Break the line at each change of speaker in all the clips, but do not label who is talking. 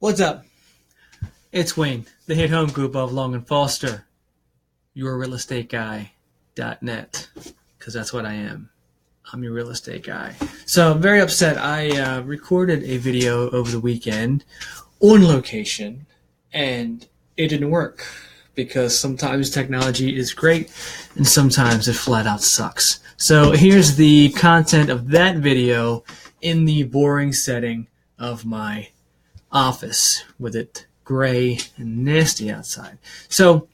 What's up? It's Wayne, the hit home group of Long and Foster, your real estate guy.net, because that's what I am. I'm your real estate guy. So I'm very upset. I recorded a video over the weekend on location, and it didn't work because sometimes technology is great and sometimes it flat out sucks. So here's the content of that video in the boring setting of my office with it gray and nasty outside. So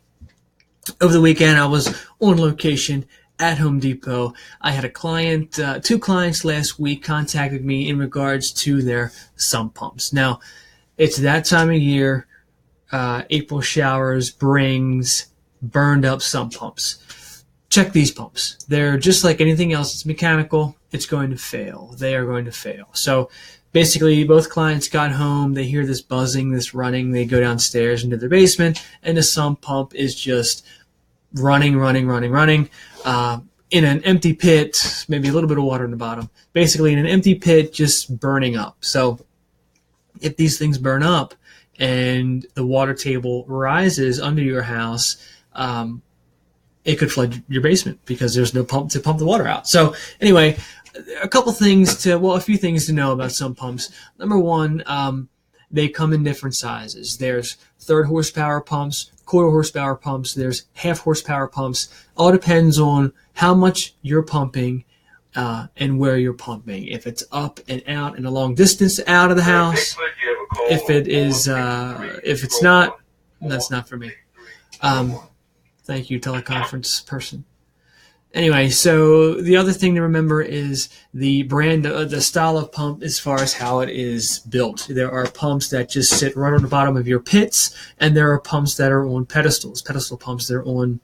over the weekend I was on location at Home Depot. I had a client, two clients last week contacted me in regards to their sump pumps. Now it's that time of year. April showers brings burned up sump pumps. Check these pumps. They're just like anything else. It's mechanical. It's going to fail. They are going to fail. So basically, both clients got home. They hear this buzzing, this running. They go downstairs into their basement, and the sump pump is just running in an empty pit, maybe a little bit of water in the bottom. Basically, in an empty pit, just burning up. So if these things burn up and the water table rises under your house, it could flood your basement because there's no pump to pump the water out. So anyway, a few things to know about sump pumps. Number one, they come in different sizes. There's 3rd horsepower pumps, 1/4 horsepower pumps, there's 1/2 horsepower pumps. All depends on how much you're pumping and where you're pumping. If it's up and out and a long distance out of the house, if it's not, that's not for me. Thank you, teleconference person. Anyway, so the other thing to remember is the brand, the style of pump as far as how it is built. There are pumps that just sit right on the bottom of your pits, and there are pumps that are on pedestal pumps that are on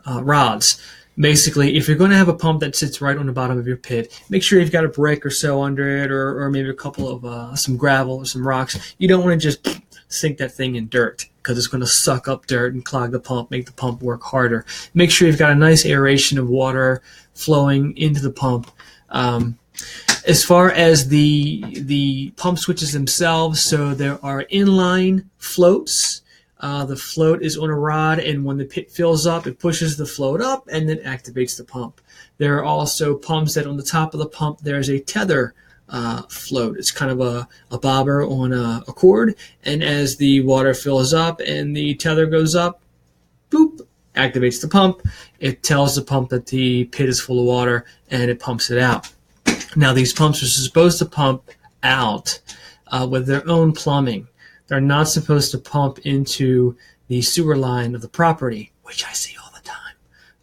rods. Basically, if you're going to have a pump that sits right on the bottom of your pit, make sure you've got a brick or so under it, or maybe a couple of some gravel or some rocks. You don't want to just sink that thing in dirt because it's going to suck up dirt and clog the pump, make the pump work harder. Make sure you've got a nice aeration of water flowing into the pump. As far as the pump switches themselves, so there are inline floats. The float is on a rod, and when the pit fills up, it pushes the float up and then activates the pump. There are also pumps that on the top of the pump, there's a tether float. It's kind of a bobber on a cord, and as the water fills up and the tether goes up, boop, activates the pump. It tells the pump that the pit is full of water, and it pumps it out. Now, these pumps are supposed to pump out with their own plumbing. They're not supposed to pump into the sewer line of the property, which I see all the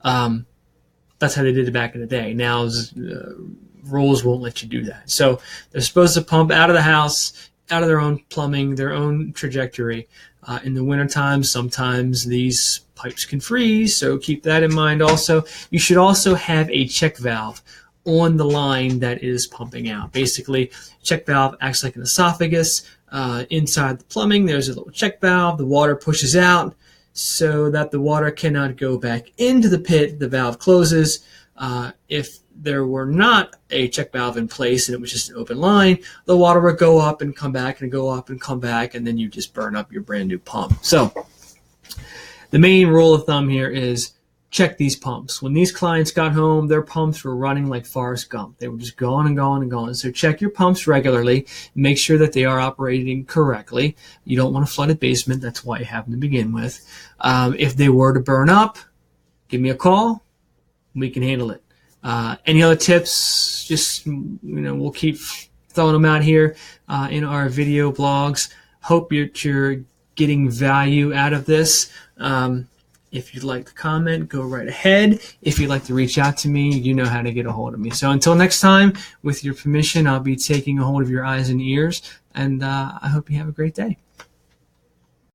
time. That's how they did it back in the day. Now, rules won't let you do that. So they're supposed to pump out of the house, out of their own plumbing, their own trajectory. In the wintertime, sometimes these pipes can freeze, so keep that in mind also. You should also have a check valve on the line that is pumping out. Basically, check valve acts like an esophagus. Inside the plumbing, there's a little check valve. The water pushes out so that the water cannot go back into the pit. The valve closes. If there were not a check valve in place and it was just an open line, the water would go up and come back and go up and come back, and then you just burn up your brand new pump. So the main rule of thumb here is check these pumps. When these clients got home, their pumps were running like Forrest Gump. They were just going and going and going. So check your pumps regularly. Make sure that they are operating correctly. You don't want a flooded basement. That's why you have them to begin with. If they were to burn up, give me a call. We can handle it. Any other tips? Just, we'll keep throwing them out here in our video blogs. Hope you're getting value out of this. If you'd like to comment, go right ahead. If you'd like to reach out to me, you know how to get a hold of me. So until next time, with your permission, I'll be taking a hold of your eyes and ears, and I hope you have a great day.